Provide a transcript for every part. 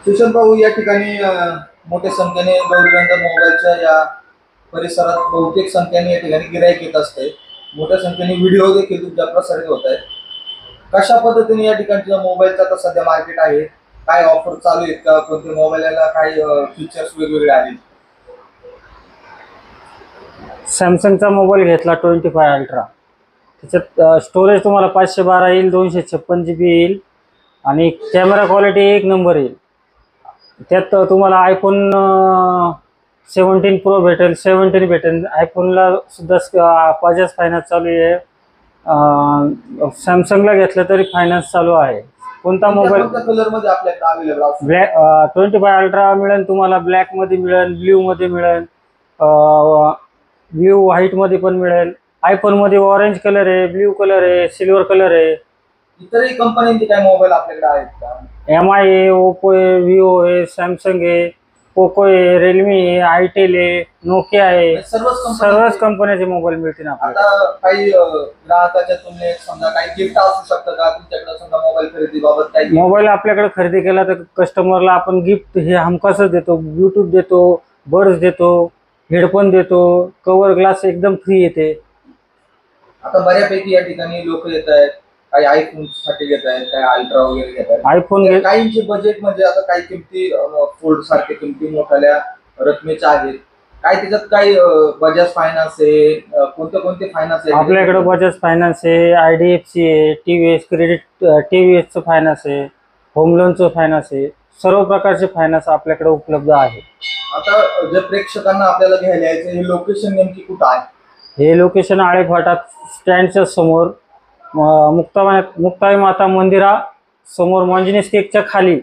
सुशांत भाऊ, या ठिकाणी मोठ्या संख्येने गौरीनंदन मोबाईलच्या या परिसरात बहुतेक संख्येने या ठिकाणी गिराईक येत असते. मोठ्या संख्येने व्हिडिओ देखील तुमच्या प्रसारित होत आहेत. कशा पद्धतीने या ठिकाणच्या मोबाईलचा आता सध्या मार्केट आहे? काय ऑफर चालू आहेत का? कोणत्या मोबाईलला काय फीचर्स वेगवेगळे आहेत? सॅमसंगचा मोबाईल घेतला 25 अल्ट्रा. त्याच्यात स्टोरेज तुम्हाला 512 येईल, 256 GB येईल आणि कॅमेरा क्वालिटी एक नंबर येईल. त्यात तुम्हाला आयफोन 17 प्रो भेटेल, 17 भेटेल. आयफोनला सुद्धा बजाज फायनान्स चालू आहे. सॅमसंगला घेतलं तरी फायनान्स चालू आहे. कोणता मोबाईल कलर मध्ये आपल्याकडे अवेलेबल आहे? ब्लॅक 25 अल्ट्रा मिळेल तुम्हाला, ब्लॅकमध्ये मिळेल, ब्ल्यूमध्ये मिळेल, ब्ल्यू व्हाईटमध्ये पण मिळेल. आयफोनमध्ये ऑरेंज कलर आहे, ब्ल्यू कलर आहे, सिल्वर कलर आहे. इतरही कंपन्यांचे काय मोबाईल आपल्याकडे आहेत का? MI आहे, ओप्पो आहे, विवो आहे, सॅमसंग आहे, पोको आहे, रिअलमी आहे, आयटेल आहे, नोकिया आहे. सर्वच कंपन्याचे मोबाईल मिळतील आपल्याला. आता काही ग्राहकाच्या तुलनेत समजा काही गिफ्ट असू शकतं का तुमच्याकडे? समजा मोबाईल खरेदी बाबत काही मोबाईल आपल्याकडे खरेदी केला तर कस्टमरला आपण गिफ्ट हे हमखासच देतो. ब्लूटूथ देतो, बड्स देतो, हेडफोन देतो, कव्हर ग्लास एकदम फ्री येते. आता बऱ्यापैकी या ठिकाणी लोक येत आहेत, काही आयफोन साठी घेत आहेत, काही अल्ट्रा वगैरे घेत आहेत. आयफोन काहींचे बजेट म्हणजे आता काही किमती फोल्ड सारखे किमती मोठ्या रकमेच्या आहेत. काय त्याच्यात काही बजाज फायनान्स आहे, कोणते फायनान्स आहे आपल्याकडे? बजाज फायनान्स आहे, IDFC आहे, TVS क्रेडिट, TVSचं फायनान्स आहे, होम लोनचं फायनान्स आहे. सर्व प्रकारचे फायनान्स आपल्याकडे उपलब्ध आहे. आता जर प्रेक्षकांना आपल्याला घ्यायला यायचं, हे लोकेशन नेमकी कुठं आहे? हे लोकेशन आळेफाटा स्टँडच्या समोर, मुक्ताई माता मंदिरा समोर, मंजिनीस केकच्या खाली,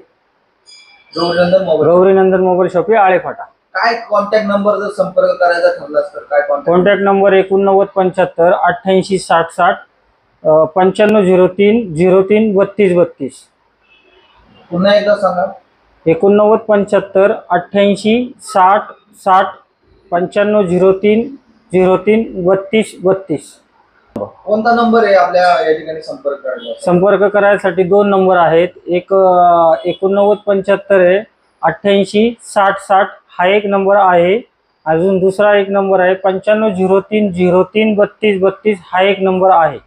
गौरीनंदन मोबाईल शॉप आहे, आळेफाटा. काय कॉन्टॅक्ट नंबर जर संपर्क करायचा ठरलास तर काय कॉन्टॅक्ट नंबर 8975 88 60 60, 9503 03 32 32. पुन्हा एकदा सांगा. 8975 88 60 60, 9503 03 32 32. कोणता नंबर आहे आपल्या या ठिकाणी संपर्क करायचा? संपर्क करायसाठी 2 नंबर आहेत. एक 8975 आहे, 88 60 60 हा एक नंबर आहे. अजून दुसरा एक नंबर आहे 9503 03 32 32 हा एक नंबर आहे.